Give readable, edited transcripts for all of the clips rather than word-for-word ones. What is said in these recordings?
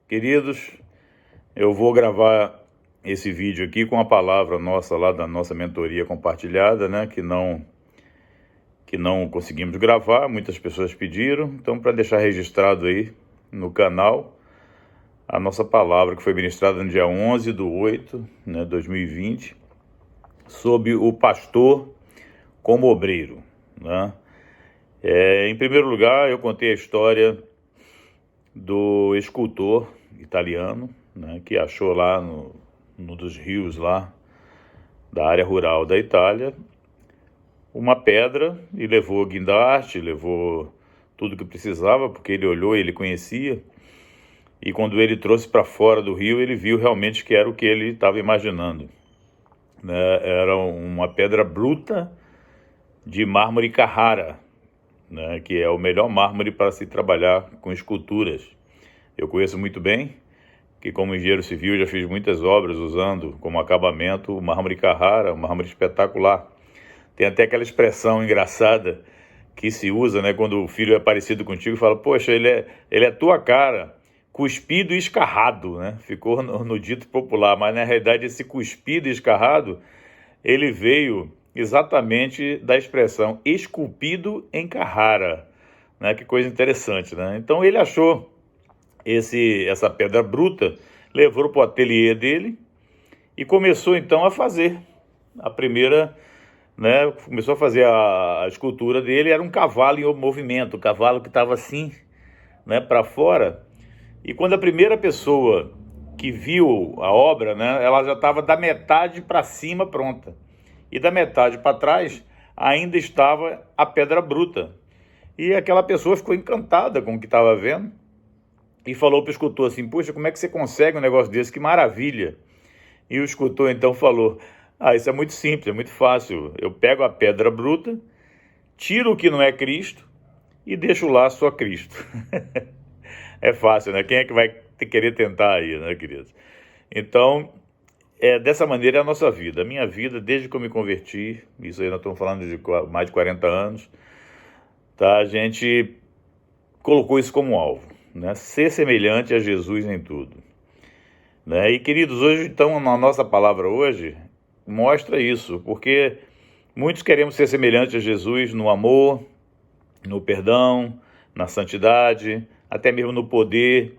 Queridos, eu vou gravar esse vídeo aqui com a palavra nossa lá da nossa mentoria compartilhada, né, que não conseguimos gravar, muitas pessoas pediram, então para deixar registrado aí no canal a nossa palavra que foi ministrada no dia 11/8, né, 2020, sobre o pastor como obreiro, né? Em primeiro lugar, eu contei a história do escultor italiano, né, que achou lá no dos rios lá da área rural da Itália uma pedra e levou guindaste, levou tudo que precisava, porque ele olhou e ele conhecia. E quando ele trouxe para fora do rio, ele viu realmente que era o que ele estava imaginando, né? Era uma pedra bruta de mármore Carrara, né? Que é o melhor mármore para se trabalhar com esculturas. Eu conheço muito bem, que como engenheiro civil já fiz muitas obras usando como acabamento o mármore Carrara, um mármore espetacular. Tem até aquela expressão engraçada que se usa, né, quando o filho é parecido contigo, fala, poxa, ele é tua cara, cuspido e escarrado, né? Ficou no dito popular, mas na realidade esse cuspido e escarrado, ele veio exatamente da expressão esculpido em Carrara, né? Que coisa interessante, né? Então ele achou essa pedra bruta, levou para o ateliê dele e começou então a fazer a primeira, né? Começou a fazer a escultura dele. Era um cavalo em movimento, o cavalo que estava assim, né, para fora. E quando a primeira pessoa que viu a obra, né, ela já estava da metade para cima pronta. E da metade para trás ainda estava a pedra bruta. E aquela pessoa ficou encantada com o que estava vendo e falou para o escultor assim, poxa, como é que você consegue um negócio desse? Que maravilha! E o escultor então falou, isso é muito simples, é muito fácil. Eu pego a pedra bruta, tiro o que não é Cristo e deixo lá só Cristo. É fácil, né? Quem é que vai querer tentar aí, né, queridos? Então, dessa maneira é a nossa vida. A minha vida, desde que eu me converti, isso aí nós estamos falando de mais de 40 anos, tá? A gente colocou isso como alvo, né? Ser semelhante a Jesus em tudo, né? E, queridos, hoje, então, na nossa palavra hoje, mostra isso, porque muitos queremos ser semelhantes a Jesus no amor, no perdão, na santidade, até mesmo no poder,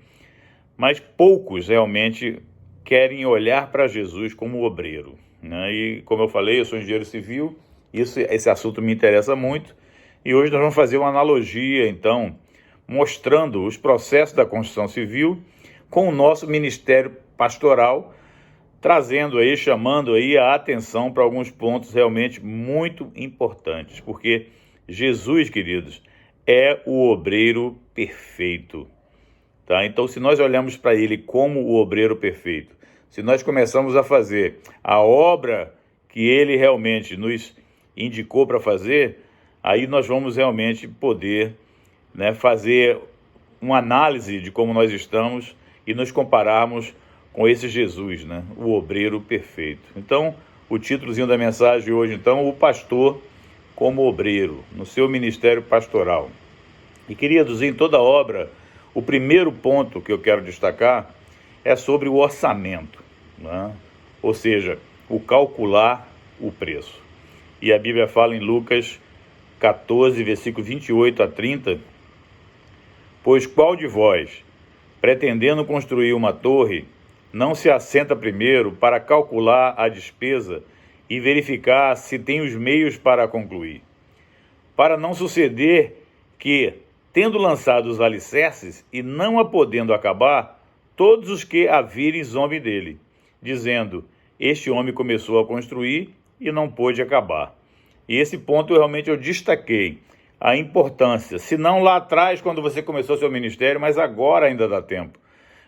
mas poucos realmente querem olhar para Jesus como obreiro, né? E como eu falei, eu sou engenheiro civil, esse assunto me interessa muito, e hoje nós vamos fazer uma analogia, então, mostrando os processos da construção civil com o nosso ministério pastoral, trazendo aí, chamando aí a atenção para alguns pontos realmente muito importantes, porque Jesus, queridos, é o obreiro perfeito, tá? Então, se nós olhamos para ele como o obreiro perfeito, se nós começamos a fazer a obra que ele realmente nos indicou para fazer, aí nós vamos realmente poder, né, fazer uma análise de como nós estamos e nos compararmos com esse Jesus, né, o obreiro perfeito. Então, o títulozinho da mensagem hoje, então, o pastor como obreiro, no seu ministério pastoral. E, queridos, em toda obra, o primeiro ponto que eu quero destacar é sobre o orçamento, né? Ou seja, o calcular o preço. E a Bíblia fala em Lucas 14, versículo 28 a 30, pois qual de vós, pretendendo construir uma torre, não se assenta primeiro para calcular a despesa e verificar se tem os meios para concluir, para não suceder que, tendo lançado os alicerces e não a podendo acabar, todos os que a virem zombem dele, dizendo, este homem começou a construir e não pôde acabar. E esse ponto realmente eu destaquei, a importância, se não lá atrás, quando você começou seu ministério, mas agora ainda dá tempo,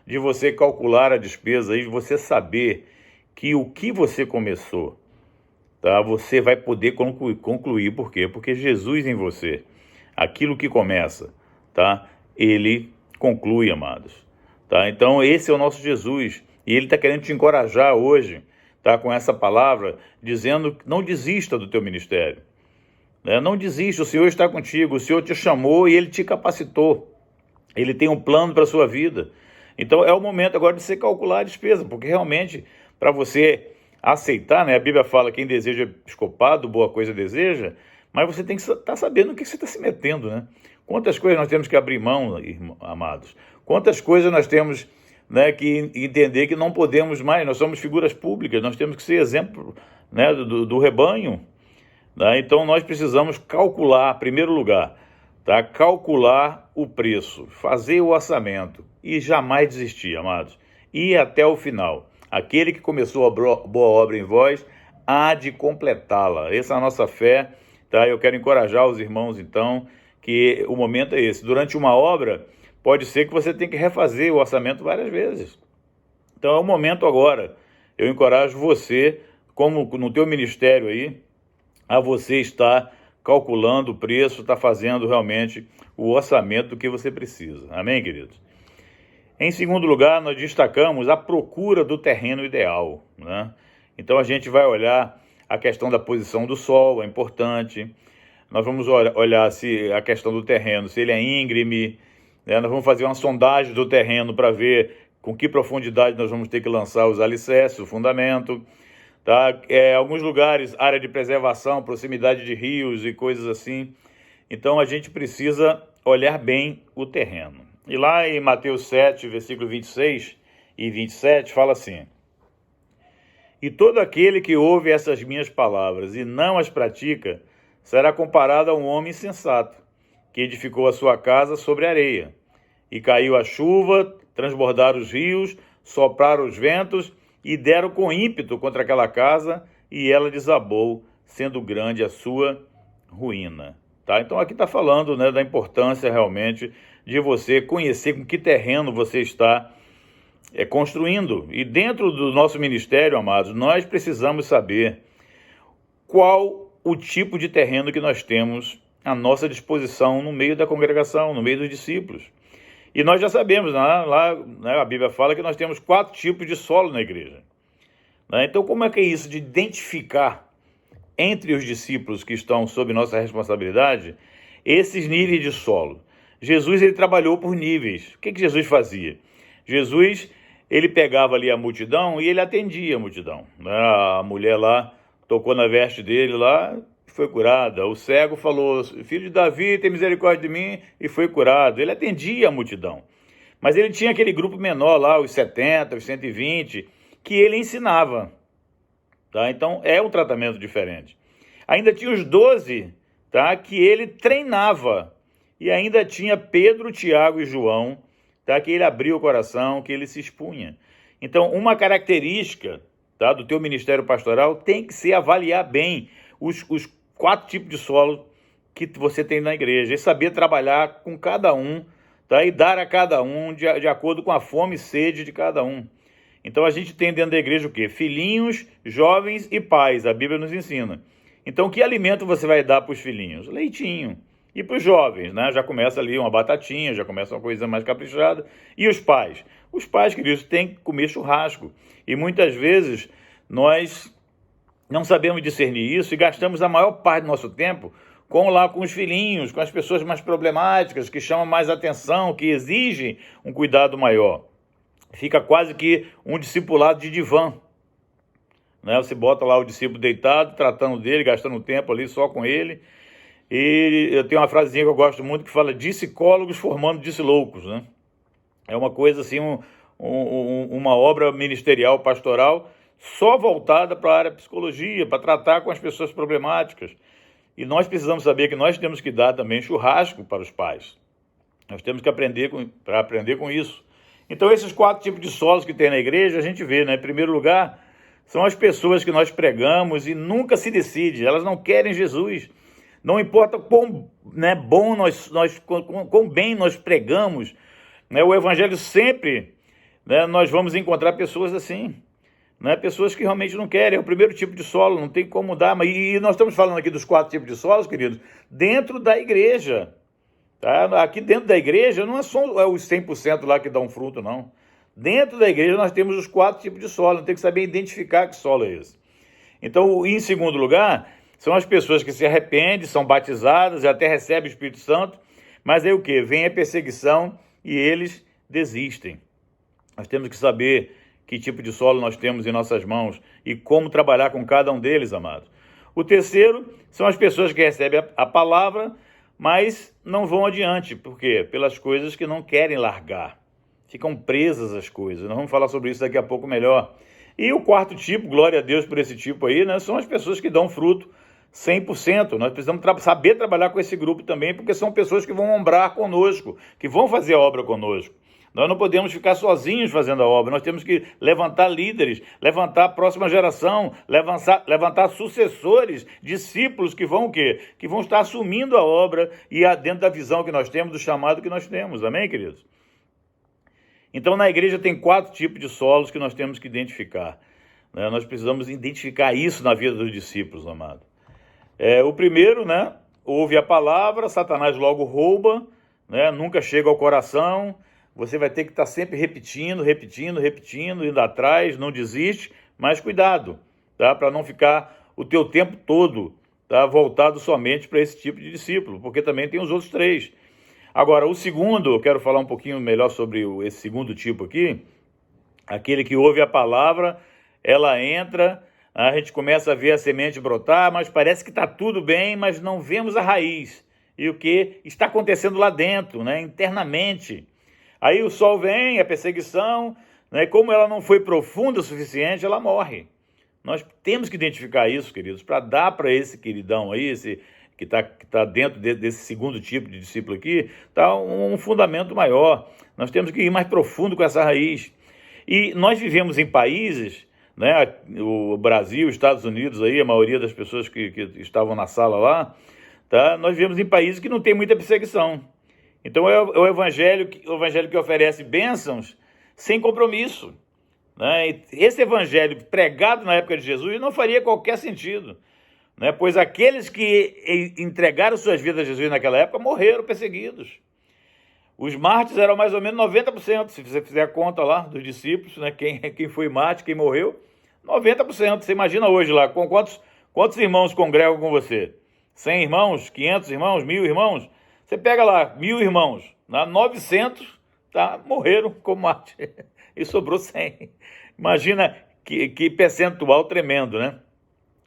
de você calcular a despesa e você saber que o que você começou, tá, você vai poder concluir. Por quê? Porque Jesus em você, aquilo que começa, tá, ele conclui, amados. Tá? Então esse é o nosso Jesus, e ele está querendo te encorajar hoje, tá, com essa palavra, dizendo, não desista do teu ministério, né? Não desista, o Senhor está contigo, o Senhor te chamou e ele te capacitou, ele tem um plano para a sua vida. Então é o momento agora de você calcular a despesa, porque realmente, para você aceitar, né? A Bíblia fala: quem deseja episcopado, boa coisa deseja, mas você tem que estar sabendo o que você está se metendo, né? Quantas coisas nós temos que abrir mão, amados? Quantas coisas nós temos, né, que entender que não podemos mais, nós somos figuras públicas, nós temos que ser exemplo, né, do rebanho, né? Então nós precisamos calcular, em primeiro lugar, tá? Calcular o preço, fazer o orçamento e jamais desistir, amados. Ir até o final. Aquele que começou a boa obra em vós, há de completá-la. Essa é a nossa fé, tá? Eu quero encorajar os irmãos, então, que o momento é esse. Durante uma obra, pode ser que você tenha que refazer o orçamento várias vezes. Então é o momento agora. Eu encorajo você, como no teu ministério aí, a você estar calculando o preço, está fazendo realmente o orçamento do que você precisa. Amém, queridos? Em segundo lugar, nós destacamos a procura do terreno ideal, né? Então a gente vai olhar a questão da posição do solo, é importante. Nós vamos olhar se a questão do terreno, se ele é íngreme, né? Nós vamos fazer uma sondagem do terreno para ver com que profundidade nós vamos ter que lançar os alicerces, o fundamento. Tá? Alguns lugares, área de preservação, proximidade de rios e coisas assim. Então a gente precisa olhar bem o terreno. E lá em Mateus 7, versículo 26 e 27, fala assim: e todo aquele que ouve essas minhas palavras e não as pratica, será comparado a um homem insensato, que edificou a sua casa sobre areia. E caiu a chuva, transbordaram os rios, sopraram os ventos, e deram com ímpeto contra aquela casa, e ela desabou, sendo grande a sua ruína. Tá? Então aqui está falando, né, da importância realmente de você conhecer com que terreno você está construindo. E dentro do nosso ministério, amados, nós precisamos saber qual o tipo de terreno que nós temos à nossa disposição no meio da congregação, no meio dos discípulos. E nós já sabemos, lá né, a Bíblia fala que nós temos 4 tipos de solo na igreja. Né? Então, como é que é isso de identificar entre os discípulos que estão sob nossa responsabilidade esses níveis de solo? Jesus, ele trabalhou por níveis. O que Jesus fazia? Jesus, ele pegava ali a multidão e ele atendia a multidão. Né? A mulher lá tocou na veste dele lá, foi curada. O cego falou: filho de Davi, tem misericórdia de mim, e foi curado. Ele atendia a multidão. Mas ele tinha aquele grupo menor lá, os 70, os 120, que ele ensinava. Tá? Então é um tratamento diferente. Ainda tinha os 12, tá? Que ele treinava. E ainda tinha Pedro, Tiago e João, tá? Que ele abria o coração, que ele se expunha. Então, uma característica, tá, do teu ministério pastoral tem que ser avaliar bem os 4 tipos de solo que você tem na igreja, e saber trabalhar com cada um, tá? E dar a cada um de acordo com a fome e sede de cada um. Então a gente tem dentro da igreja o quê? Filhinhos, jovens e pais, a Bíblia nos ensina. Então que alimento você vai dar para os filhinhos? Leitinho. E para os jovens, né? Já começa ali uma batatinha, já começa uma coisa mais caprichada. E os pais? Os pais, queridos, têm que comer churrasco. E muitas vezes nós não sabemos discernir isso e gastamos a maior parte do nosso tempo com os filhinhos, com as pessoas mais problemáticas, que chamam mais atenção, que exigem um cuidado maior. Fica quase que um discipulado de divã. Né? Você bota lá o discípulo deitado, tratando dele, gastando tempo ali só com ele. E eu tenho uma frasezinha que eu gosto muito que fala: psicólogos formando disciloucos, né? É uma coisa assim, uma obra ministerial, pastoral, só voltada para a área de psicologia, para tratar com as pessoas problemáticas. E nós precisamos saber que nós temos que dar também churrasco para os pais. Nós temos que aprender com isso. Então, esses 4 tipos de solos que tem na igreja, a gente vê, né? Em primeiro lugar, são as pessoas que nós pregamos e nunca se decide. Elas não querem Jesus. Não importa quão, né, quão bem nós pregamos, né, o evangelho sempre, né, nós vamos encontrar pessoas assim, né, pessoas que realmente não querem. É o primeiro tipo de solo, não tem como mudar. E nós estamos falando aqui dos 4 tipos de solos, queridos, dentro da igreja. Tá? Aqui dentro da igreja não é só os 100% lá que dão fruto, não. Dentro da igreja nós temos os 4 tipos de solo, tem que saber identificar que solo é esse. Então, em segundo lugar, são as pessoas que se arrependem, são batizadas e até recebem o Espírito Santo, mas aí o quê? Vem a perseguição e eles desistem. Nós temos que saber que tipo de solo nós temos em nossas mãos e como trabalhar com cada um deles, amados. O terceiro são as pessoas que recebem a palavra, mas não vão adiante. Por quê? Pelas coisas que não querem largar. Ficam presas às coisas. Nós vamos falar sobre isso daqui a pouco melhor. E o quarto tipo, glória a Deus por esse tipo aí, né, são as pessoas que dão fruto 100%. Nós precisamos saber trabalhar com esse grupo também, porque são pessoas que vão ombrar conosco, que vão fazer a obra conosco. Nós não podemos ficar sozinhos fazendo a obra, nós temos que levantar líderes, levantar a próxima geração, levantar sucessores, discípulos que vão o quê? Que vão estar assumindo a obra e dentro da visão que nós temos, do chamado que nós temos. Amém, queridos? Então, na igreja tem 4 tipos de solos que nós temos que identificar. Né? Nós precisamos identificar isso na vida dos discípulos, amado. O primeiro, né? Ouve a palavra, Satanás logo rouba, né? Nunca chega ao coração. Você vai ter que estar sempre repetindo, indo atrás, não desiste, mas cuidado, tá? Para não ficar o teu tempo todo, tá, voltado somente para esse tipo de discípulo, porque também tem os outros 3. Agora, o segundo, eu quero falar um pouquinho melhor sobre esse segundo tipo aqui, aquele que ouve a palavra, ela entra, a gente começa a ver a semente brotar, mas parece que está tudo bem, mas não vemos a raiz. E o que está acontecendo lá dentro, né, internamente. Aí o sol vem, a perseguição, né, como ela não foi profunda o suficiente, ela morre. Nós temos que identificar isso, queridos, para dar para esse queridão aí, esse que tá dentro desse segundo tipo de discípulo aqui, tá um fundamento maior. Nós temos que ir mais profundo com essa raiz. E nós vivemos em países, né, o Brasil, os Estados Unidos, aí, a maioria das pessoas que estavam na sala lá, tá, nós vivemos em países que não tem muita perseguição. Então é o evangelho que oferece bênçãos sem compromisso. Né? E esse evangelho pregado na época de Jesus não faria qualquer sentido. Né? Pois aqueles que entregaram suas vidas a Jesus naquela época morreram perseguidos. Os mártires eram mais ou menos 90%, se você fizer a conta lá dos discípulos, né? Quem foi mártir, quem morreu, 90%. Você imagina hoje lá, com quantos irmãos congregam com você? 100 irmãos, 500 irmãos, 1000 irmãos? Você pega lá 1000 irmãos, né? 900 morreram como mártir e sobrou 100. Imagina que percentual tremendo, né?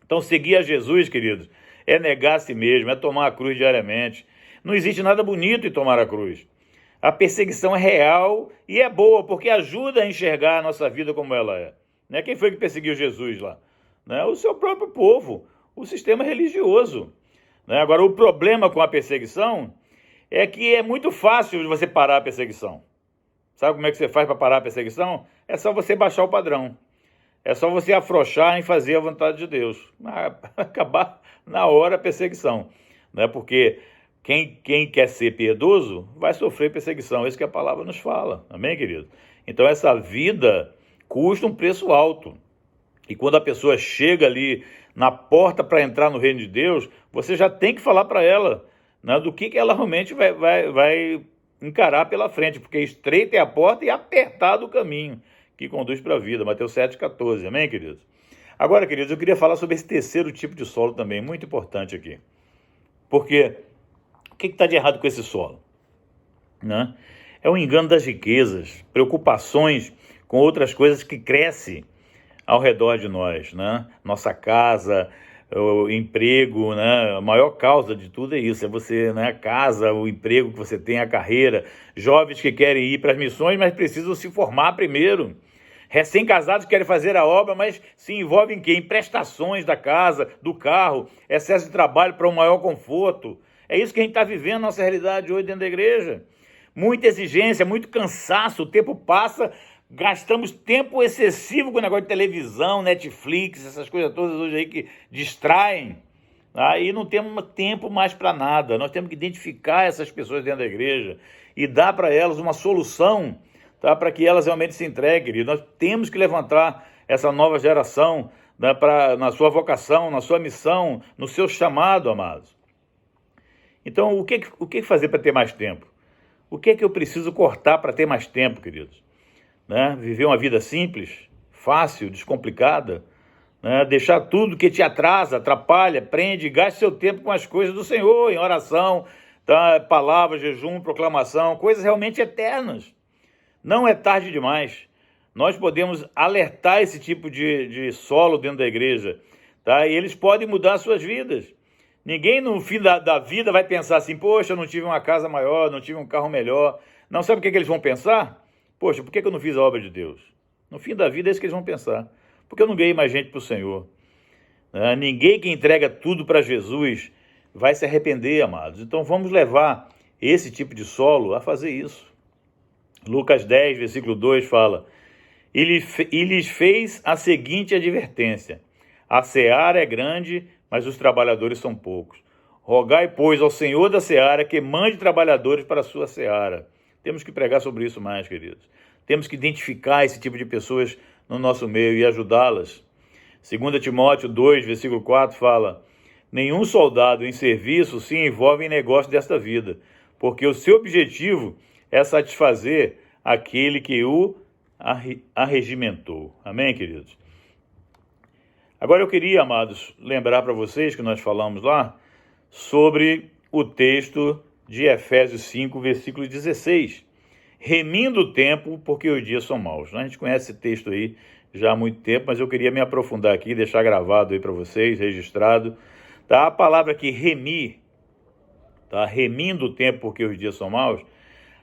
Então, seguir a Jesus, queridos, é negar a si mesmo, é tomar a cruz diariamente. Não existe nada bonito em tomar a cruz. A perseguição é real e é boa, porque ajuda a enxergar a nossa vida como ela é. Né? Quem foi que perseguiu Jesus lá? Né? O seu próprio povo, o sistema religioso. Né? Agora, o problema com a perseguição é que é muito fácil você parar a perseguição. Sabe como é que você faz para parar a perseguição? É só você baixar o padrão. É só você afrouxar em fazer a vontade de Deus. Acabar na hora a perseguição. Né? Porque quem quer ser piedoso vai sofrer perseguição. É isso que a palavra nos fala. Amém, querido? Então essa vida custa um preço alto. E quando a pessoa chega ali na porta para entrar no reino de Deus, você já tem que falar para ela, né, do que ela realmente vai encarar pela frente. Porque estreita é a porta e apertado o caminho que conduz para a vida. Mateus 7,14. Amém, queridos? Agora, queridos, eu queria falar sobre esse terceiro tipo de solo também, muito importante aqui. Porque o que está de errado com esse solo? Né? É o engano das riquezas, preocupações com outras coisas que crescem ao redor de nós. Né? Nossa casa, o emprego, né? A maior causa de tudo é isso, é você, né? A casa, o emprego que você tem, a carreira. Jovens que querem ir para as missões, mas precisam se formar primeiro. Recém-casados querem fazer a obra, mas se envolvem em quê? Em prestações da casa, do carro, excesso de trabalho para um maior conforto. É isso que a gente está vivendo na nossa realidade hoje dentro da igreja. Muita exigência, muito cansaço, o tempo passa, gastamos tempo excessivo com o negócio de televisão, Netflix, essas coisas todas hoje aí que distraem. Aí não temos tempo mais para nada. Nós temos que identificar essas pessoas dentro da igreja e dar para elas uma solução, tá, para que elas realmente se entreguem. Nós temos que levantar essa nova geração, né, na sua vocação, na sua missão, no seu chamado, amados. Então, o que fazer para ter mais tempo? O que eu preciso cortar para ter mais tempo, queridos? Né? Viver uma vida simples, fácil, descomplicada, né? Deixar tudo que te atrasa, atrapalha, prende, gaste seu tempo com as coisas do Senhor, em oração, tá? Palavra, jejum, proclamação, coisas realmente eternas. Não é tarde demais. nós podemos alertar esse tipo de solo dentro da igreja, tá? E eles podem mudar suas vidas. Ninguém no fim da vida vai pensar assim, poxa, eu não tive uma casa maior, não tive um carro melhor. Não, sabe o que eles vão pensar? Poxa, por que eu não fiz a obra de Deus? No fim da vida é isso que eles vão pensar. Porque eu não ganhei mais gente para o Senhor. Ninguém que entrega tudo para Jesus vai se arrepender, amados. Então vamos levar esse tipo de solo a fazer isso. Lucas 10, versículo 2 fala: E lhes fez a seguinte advertência: a seara é grande, mas os trabalhadores são poucos. Rogai, pois, ao Senhor da seara que mande trabalhadores para a sua seara. Temos que pregar sobre isso mais, queridos. Temos que identificar esse tipo de pessoas no nosso meio e ajudá-las. 2 Timóteo 2, versículo 4 fala: nenhum soldado em serviço se envolve em negócio desta vida, porque o seu objetivo é satisfazer aquele que o arregimentou. Amém, queridos? Agora eu queria, amados, lembrar para vocês que nós falamos lá sobre o texto de Efésios 5, versículo 16. Remindo o tempo, porque os dias são maus. A gente conhece esse texto aí já há muito tempo, mas eu queria me aprofundar aqui, deixar gravado aí para vocês, registrado. Tá? A palavra aqui, remir, tá? Remindo o tempo, porque os dias são maus.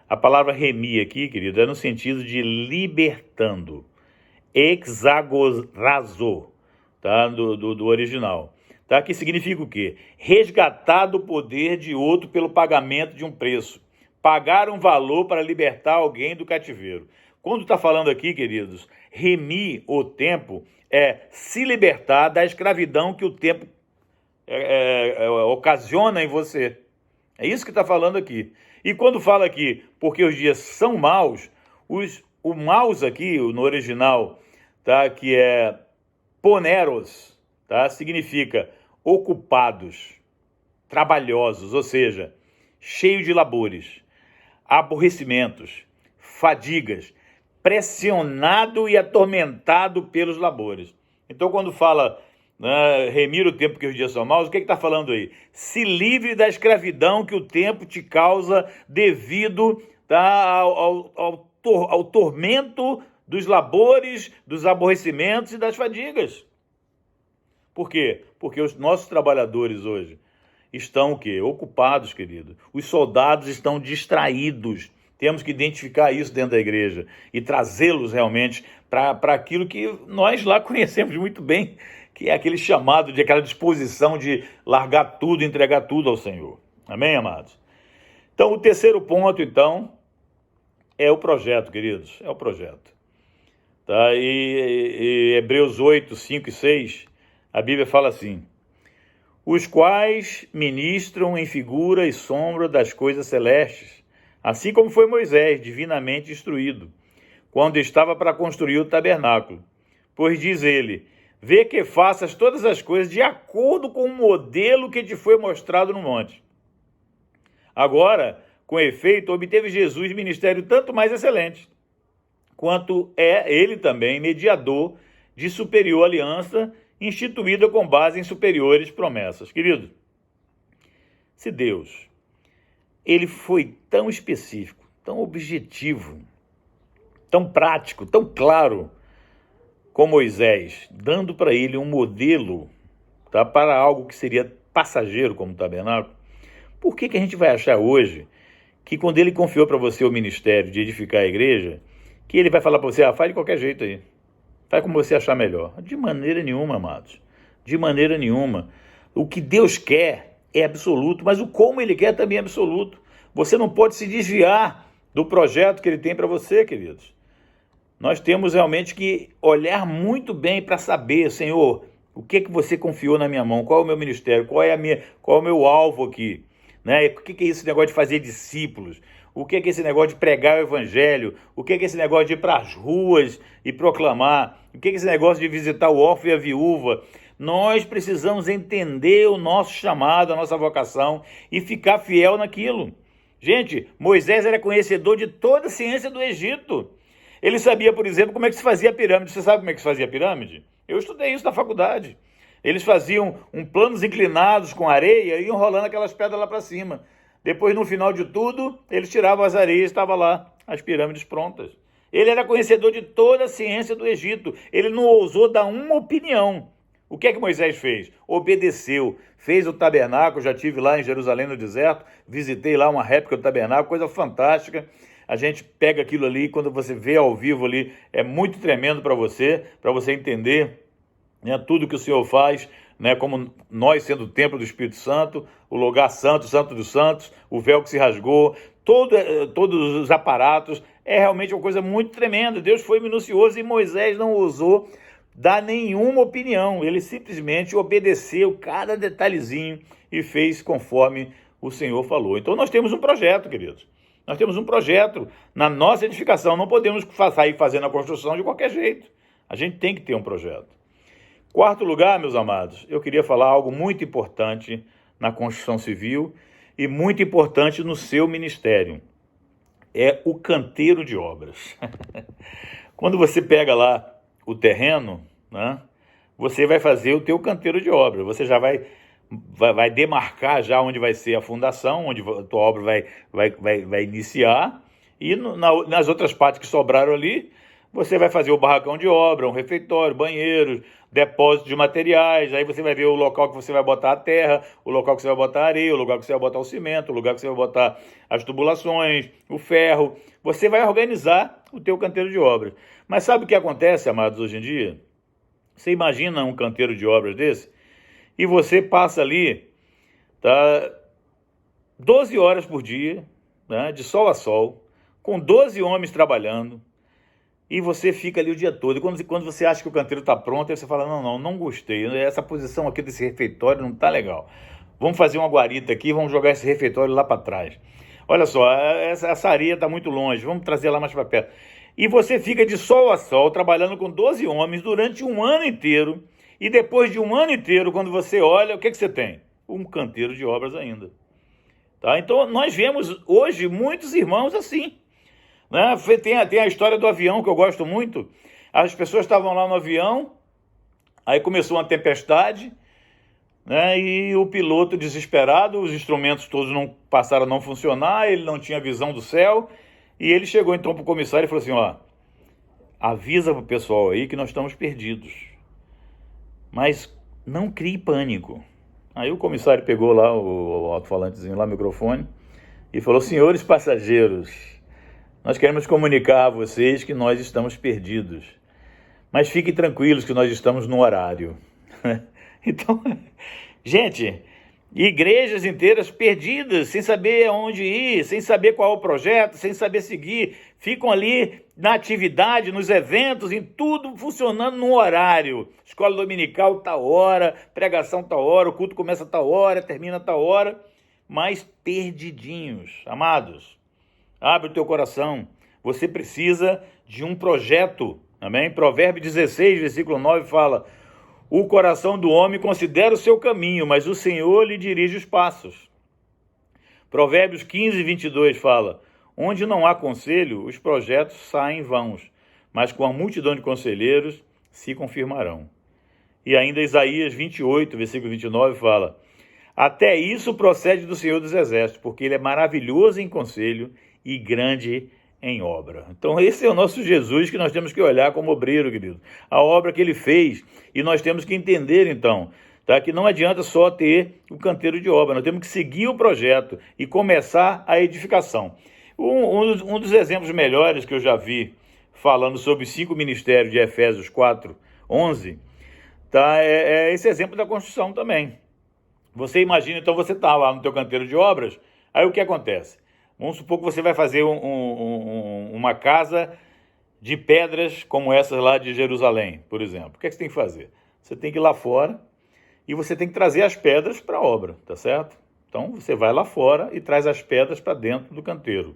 A palavra remir aqui, querido, é no sentido de libertando. Exagorazo, tá? Do original. Tá? Que significa o quê? Resgatar do poder de outro pelo pagamento de um preço. Pagar um valor para libertar alguém do cativeiro. Quando está falando aqui, queridos, remir o tempo é se libertar da escravidão que o tempo ocasiona em você. É isso que está falando aqui. E quando fala aqui, porque os dias são maus, o maus aqui, no original, tá, que é poneros, tá, significa ocupados, trabalhosos, ou seja, cheio de labores, aborrecimentos, fadigas, pressionado e atormentado pelos labores. Então, quando fala remir o tempo que os dias são maus, o que está falando aí? Se livre da escravidão que o tempo te causa devido, tá, ao tormento dos labores, dos aborrecimentos e das fadigas. Por quê? Porque os nossos trabalhadores hoje estão o quê? Ocupados, querido. Os soldados estão distraídos. Temos que identificar isso dentro da igreja e trazê-los realmente para aquilo que nós lá conhecemos muito bem, que é aquele chamado, de aquela disposição de largar tudo, entregar tudo ao Senhor. Amém, amados? Então, o terceiro ponto, então, é o projeto, queridos. É o projeto. Tá? E Hebreus 8, 5 e 6, a Bíblia fala assim: os quais ministram em figura e sombra das coisas celestes, assim como foi Moisés, divinamente instruído, quando estava para construir o tabernáculo. Pois diz ele: vê que faças todas as coisas de acordo com o modelo que te foi mostrado no monte. Agora, com efeito, obteve Jesus ministério tanto mais excelente, quanto é ele também mediador de superior aliança, instituída com base em superiores promessas. Querido, se Deus, ele foi tão específico, tão objetivo, tão prático, tão claro com Moisés, dando para ele um modelo, tá, para algo que seria passageiro como o tabernáculo, por que a gente vai achar hoje que quando ele confiou para você o ministério de edificar a igreja, que ele vai falar para você, faz de qualquer jeito aí, faz como você achar melhor? De maneira nenhuma, amados, de maneira nenhuma. O que Deus quer é absoluto, mas o como ele quer também é absoluto. Você não pode se desviar do projeto que ele tem para você, queridos. Nós temos realmente que olhar muito bem para saber, Senhor, o que você confiou na minha mão, qual é o meu ministério, qual é o meu alvo aqui, né? O que é esse negócio de fazer discípulos, o que é esse negócio de pregar o evangelho, o que é esse negócio de ir para as ruas e proclamar, o que é esse negócio de visitar o órfão e a viúva. Nós precisamos entender o nosso chamado, a nossa vocação e ficar fiel naquilo. Gente, Moisés era conhecedor de toda a ciência do Egito. Ele sabia, por exemplo, como é que se fazia a pirâmide. Você sabe como é que se fazia a pirâmide? Eu estudei isso na faculdade. Eles faziam planos inclinados com areia e iam rolando aquelas pedras lá para cima. Depois, no final de tudo, eles tiravam as areias e estavam lá as pirâmides prontas. Ele era conhecedor de toda a ciência do Egito. Ele não ousou dar uma opinião. O que é que Moisés fez? Obedeceu. Fez o tabernáculo, já estive lá em Jerusalém no deserto, visitei lá uma réplica do tabernáculo, coisa fantástica. A gente pega aquilo ali, quando você vê ao vivo ali, é muito tremendo para você entender, né, tudo que o Senhor faz, né, como nós sendo o templo do Espírito Santo, o lugar santo, santo dos santos, o véu que se rasgou, todos os aparatos, é realmente uma coisa muito tremenda. Deus foi minucioso e Moisés não ousou dar nenhuma opinião, ele simplesmente obedeceu cada detalhezinho e fez conforme o Senhor falou. Então nós temos um projeto, queridos. Nós temos um projeto na nossa edificação, não podemos sair fazendo a construção de qualquer jeito. A gente tem que ter um projeto. Quarto lugar, meus amados, eu queria falar algo muito importante na construção civil e muito importante no seu ministério. É o canteiro de obras. Quando você pega lá o terreno, né, você vai fazer o teu canteiro de obras. Você já vai demarcar já onde vai ser a fundação, onde a tua obra vai iniciar, e nas outras partes que sobraram ali, você vai fazer o barracão de obra, um refeitório, banheiros, depósito de materiais, aí você vai ver o local que você vai botar a terra, o local que você vai botar a areia, o lugar que você vai botar o cimento, o lugar que você vai botar as tubulações, o ferro. Você vai organizar o teu canteiro de obras. Mas sabe o que acontece, amados, hoje em dia? Você imagina um canteiro de obras desse? E você passa ali, tá, 12 horas por dia, né, de sol a sol, com 12 homens trabalhando, e você fica ali o dia todo. E quando você acha que o canteiro está pronto, aí você fala, não gostei, essa posição aqui desse refeitório não está legal. Vamos fazer uma guarita aqui, vamos jogar esse refeitório lá para trás. Olha só, essa areia está muito longe, vamos trazer lá mais para perto. E você fica de sol a sol, trabalhando com 12 homens durante um ano inteiro, e depois de um ano inteiro, quando você olha, o que você tem? Um canteiro de obras ainda. Tá? Então, nós vemos hoje muitos irmãos assim. Né? Tem a história do avião, que eu gosto muito. As pessoas estavam lá no avião, aí começou uma tempestade, né? E o piloto desesperado, os instrumentos todos não passaram a não funcionar, ele não tinha visão do céu, e ele chegou então para o comissário e falou assim, ó, avisa para o pessoal aí que nós estamos perdidos. Mas não crie pânico. Aí o comissário pegou lá o alto-falantezinho, lá o microfone, e falou, senhores passageiros, nós queremos comunicar a vocês que nós estamos perdidos. Mas fiquem tranquilos que nós estamos no horário. Então, gente, igrejas inteiras perdidas, sem saber aonde ir, sem saber qual é o projeto, sem saber seguir, ficam ali na atividade, nos eventos, em tudo funcionando no horário. Escola dominical tal hora, pregação tal hora, o culto começa tal hora, termina tal hora, mas perdidinhos. Amados, abre o teu coração, você precisa de um projeto, amém? Provérbios 16, versículo 9 fala, o coração do homem considera o seu caminho, mas o Senhor lhe dirige os passos. Provérbios 15, 22 fala, onde não há conselho, os projetos saem vãos, mas com a multidão de conselheiros se confirmarão. E ainda Isaías 28, versículo 29 fala, até isso procede do Senhor dos Exércitos, porque ele é maravilhoso em conselho e grande em obra. Então esse é o nosso Jesus que nós temos que olhar como obreiro, querido. A obra que ele fez, e nós temos que entender então, tá, que não adianta só ter o canteiro de obra, nós temos que seguir o projeto e começar a edificação. Um dos exemplos melhores que eu já vi falando sobre os 5 ministérios de Efésios 4, 11, tá, é esse exemplo da construção também. Você imagina, então você está lá no teu canteiro de obras, aí o que acontece? Vamos supor que você vai fazer uma casa de pedras como essas lá de Jerusalém, por exemplo. O que é que você tem que fazer? Você tem que ir lá fora e você tem que trazer as pedras para a obra, tá certo? Então você vai lá fora e traz as pedras para dentro do canteiro.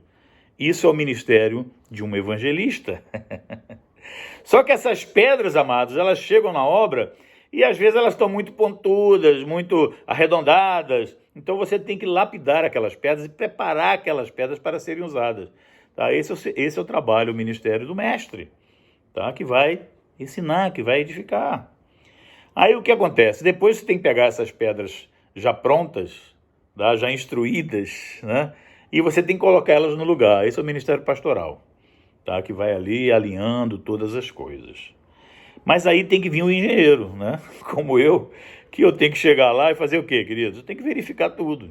Isso é o ministério de um evangelista. Só que essas pedras, amados, elas chegam na obra e às vezes elas estão muito pontudas, muito arredondadas. Então você tem que lapidar aquelas pedras e preparar aquelas pedras para serem usadas. Tá? Esse é o trabalho, o ministério do mestre, tá? Que vai ensinar, que vai edificar. Aí o que acontece? Depois você tem que pegar essas pedras já prontas, tá? Já instruídas, né? E você tem que colocar elas no lugar. Esse é o ministério pastoral. tá? Que vai ali alinhando todas as coisas. Mas aí tem que vir um engenheiro, né? Como eu, que eu tenho que chegar lá e fazer o quê, queridos? Eu tenho que verificar tudo.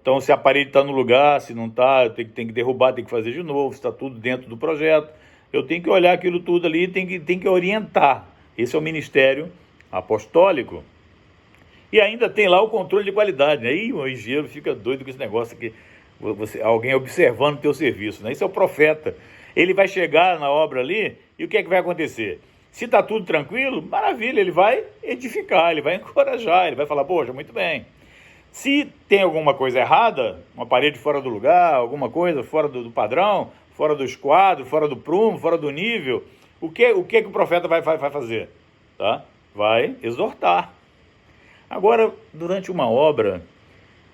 Então, se a parede está no lugar, se não está, eu tenho que derrubar, tem que fazer de novo, se está tudo dentro do projeto. Eu tenho que olhar aquilo tudo ali e tenho que orientar. Esse é o ministério apostólico. E ainda tem lá o controle de qualidade, né? E o engenheiro fica doido com esse negócio aqui, alguém observando o teu serviço, né? Isso é o profeta. Ele vai chegar na obra ali e o que é que vai acontecer? Se está tudo tranquilo, maravilha, ele vai edificar, ele vai encorajar, ele vai falar, poxa, muito bem. Se tem alguma coisa errada, uma parede fora do lugar, alguma coisa fora do padrão, fora do esquadro, fora do prumo, fora do nível, o que o profeta vai fazer? Tá? Vai exortar. Agora, durante uma obra,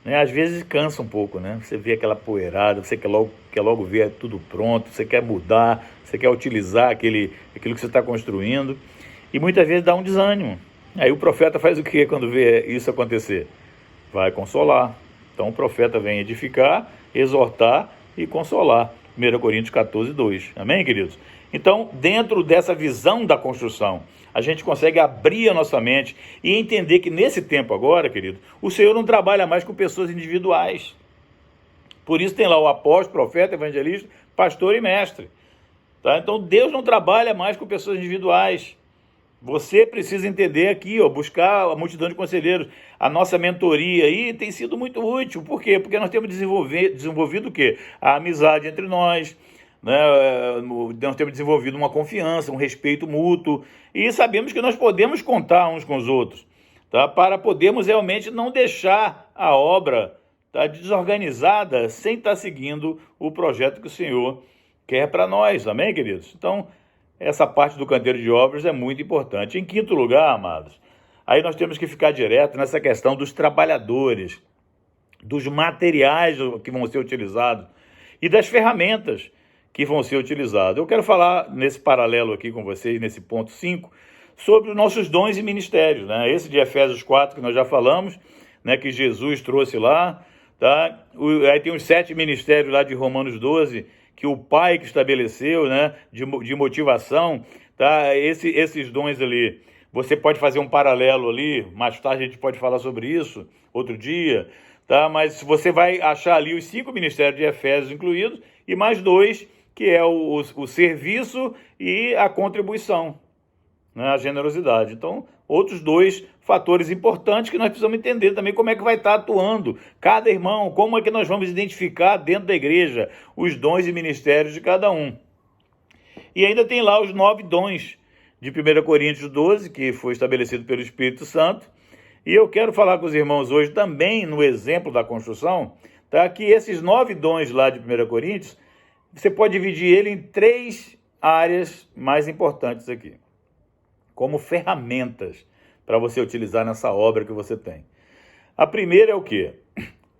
né, às vezes cansa um pouco, né? Você vê aquela poeirada, você quer logo ver tudo pronto, você quer mudar, você quer utilizar aquilo que você está construindo, e muitas vezes dá um desânimo. Aí o profeta faz o que quando vê isso acontecer? Vai consolar. Então o profeta vem edificar, exortar e consolar. 1 Coríntios 14, 2. Amém, queridos? Então, dentro dessa visão da construção, a gente consegue abrir a nossa mente e entender que nesse tempo agora, querido, o Senhor não trabalha mais com pessoas individuais. Por isso tem lá o apóstolo, profeta, evangelista, pastor e mestre. Tá? Então Deus não trabalha mais com pessoas individuais. Você precisa entender aqui, buscar a multidão de conselheiros. A nossa mentoria aí tem sido muito útil. Por quê? Porque nós temos desenvolvido o quê? A amizade entre nós, né? Nós temos desenvolvido uma confiança, um respeito mútuo, e sabemos que nós podemos contar uns com os outros, tá? Para podermos realmente não deixar a obra, tá, desorganizada, sem estar seguindo o projeto que o Senhor quer para nós. Amém, queridos? Então, essa parte do canteiro de obras é muito importante. Em quinto lugar, amados, aí nós temos que ficar direto nessa questão dos trabalhadores, dos materiais que vão ser utilizados e das ferramentas que vão ser utilizadas. Eu quero falar nesse paralelo aqui com vocês, nesse ponto 5, sobre os nossos dons e ministérios, né? Esse de Efésios 4 que nós já falamos, né, que Jesus trouxe lá, tá? Aí tem os 7 ministérios lá de Romanos 12, que o Pai que estabeleceu, né, de motivação, tá? Esses dons ali, você pode fazer um paralelo ali, mais tarde a gente pode falar sobre isso, outro dia, tá? Mas você vai achar ali os 5 ministérios de Efésios incluídos, e mais 2, que é o serviço e a contribuição, né, a generosidade. Então, outros 2 fatores importantes que nós precisamos entender também como é que vai estar atuando cada irmão, como é que nós vamos identificar dentro da igreja os dons e ministérios de cada um. E ainda tem lá os 9 dons de 1 Coríntios 12, que foi estabelecido pelo Espírito Santo. E eu quero falar com os irmãos hoje também no exemplo da construção, tá? Que esses 9 dons lá de 1 Coríntios, você pode dividir ele em 3 áreas mais importantes aqui, como ferramentas para você utilizar nessa obra que você tem. A primeira é o quê?